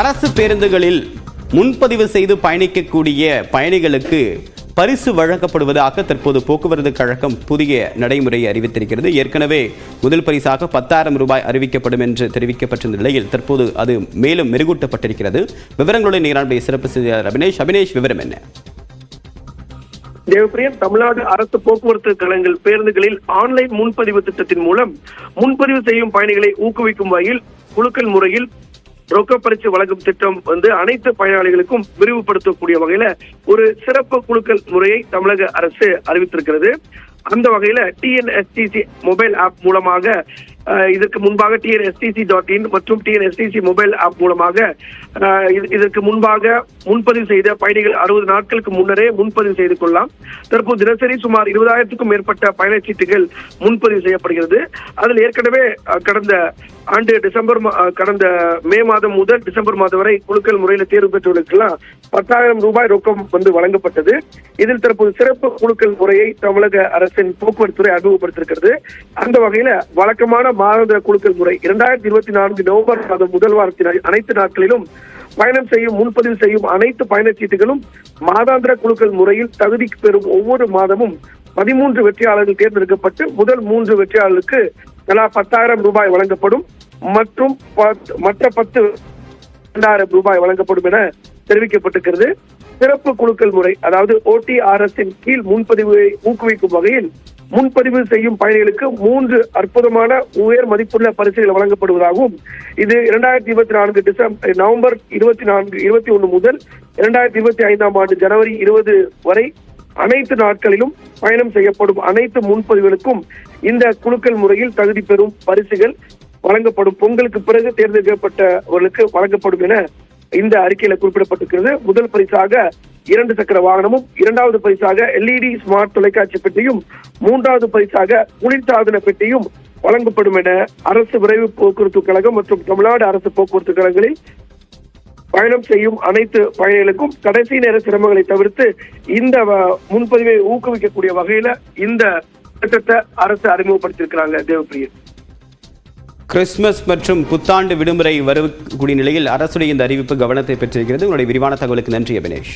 அரசு பேருந்துகளில் முன்பதிவு செய்து பயணிக்கக்கூடிய பயணிகளுக்கு பரிசு வழங்கப்படுவதாக தற்போது போக்குவரத்து கழகம் புதிய நடைமுறையை அறிவித்திருக்கிறது. ஏற்கனவே முதல் பரிசாக 10,000 ரூபாய் அறிவிக்கப்படும் என்று தெரிவிக்கப்பட்ட நிலையில் தற்போது அது மேலும் மெருகூட்டப்பட்டிருக்கிறது. விவரங்களுடன் நீரானுடைய சிறப்பு செய்தியாளர் அபினேஷ், விவரம் என்ன? தேவப்பிரியன், தமிழ்நாடு அரசு போக்குவரத்து கழகங்கள் பேருந்துகளில் ஆன்லைன் முன்பதிவு திட்டத்தின் மூலம் முன்பதிவு செய்யும் பயணிகளை ஊக்குவிக்கும் வகையில் குலுக்கல் முறையில் ரொக்க பரிசு வழங்கும் திட்டம் அனைத்து பயனாளிகளுக்கும் விரிவுபடுத்தக்கூடிய வகையில ஒரு சிறப்பு குலுக்கல் முறையை தமிழக அரசு அறிவித்திருக்கிறது. அந்த வகையில TNSTC மொபைல் ஆப் மூலமாக இதற்கு முன்பாக TNSTC.in மற்றும் TNSTC மொபைல் ஆப் மூலமாக இதற்கு முன்பாக முன்பதிவு செய்த பயணிகள் 60 நாட்களுக்கு முன்னரே முன்பதிவு செய்து கொள்ளலாம். தற்போது தினசரி சுமார் 20,000க்கும் மேற்பட்ட பயணச்சீட்டுகள் முன்பதிவு செய்யப்படுகிறது. அதில் ஏற்கனவே கடந்த மே மாதம் முதல் டிசம்பர் மாதம் வரை குலுக்கல் முறையில் தேர்வு பெற்றவர்களுக்கெல்லாம் 10,000 ரூபாய் ரொக்கம் வழங்கப்பட்டது. இதில் தற்போது சிறப்பு குலுக்கல் முறையை தமிழக அரசின் போக்குவரத்து துறை அறிமுகப்படுத்திருக்கிறது. அந்த வகையில வழக்கமான மாதாந்திர குலுக்கல் முறை 2024 நவம்பர் மாதம் முதல் வாரத்தின் அனைத்து நாட்களிலும் பயணம் செய்யும் முன்பதிவு செய்யும் அனைத்து பயணச்சீட்டுகளும் மாதாந்திர குலுக்கல் முறையில் தகுதி பெறும் ஒவ்வொரு மாதமும் 13 வெற்றியாளர்கள் தேர்ந்தெடுக்கப்பட்டு முதல் 3 வெற்றியாளர்களுக்கு தலா 10,000 ரூபாய் வழங்கப்படும் மற்றும் மற்ற 10,000 ரூபாய் வழங்கப்படும் என தெரிவிக்கப்பட்டிருக்கிறது. சிறப்பு குலுக்கல் முறை அதாவது OTRS கீழ் முன்பதிவை ஊக்குவிக்கும் வகையில் முன்பதிவு செய்யும் பயணிகளுக்கு 3 அற்புதமான உயர் மதிப்புள்ள பரிசுகள் வழங்கப்படுவதாகவும் இது 2024 நவம்பர் 21 முதல் 2025 ஆண்டு ஜனவரி 20 வரை அனைத்து நாட்களிலும் பயணம் செய்யப்படும் அனைத்து முன்பதிவுகளுக்கும் இந்த குலுக்கல் முறையில் தகுதி பெறும் பரிசுகள் வழங்கப்படும். பொங்கலுக்கு பிறகு தேர்ந்தெடுக்கப்பட்டவர்களுக்கு வழங்கப்படும் என இந்த அறிக்கையில குறிப்பிடப்பட்டிருக்கிறது. முதல் பரிசாக 2 சக்கர வாகனமும், 2வது பரிசாக LED ஸ்மார்ட் தொலைக்காட்சி பெட்டியும், 3வது பரிசாக குளிர்சாதன பெட்டியும் வழங்கப்படும் என அரசு விரைவு போக்குவரத்து கழகம் மற்றும் தமிழ்நாடு அரசு போக்குவரத்து கழகங்களில் பயணம் செய்யும் அனைத்து பயணிகளுக்கும் கடைசி நேர சிரமங்களை தவிர்த்து இந்த முன்பதிவை ஊக்குவிக்கக்கூடிய வகையில இந்த திட்டத்தை அரசு அறிமுகப்படுத்தியிருக்கிறாங்க. தேவப்பிரியன், கிறிஸ்துமஸ் மற்றும் புத்தாண்டு விடுமுறை வரக்கூடிய நிலையில் அரசுடைய இந்த அறிவிப்பு கவனத்தை பெற்றிருக்கிறது. உங்களுடைய விரிவான தகவலுக்கு நன்றி அபினேஷ்.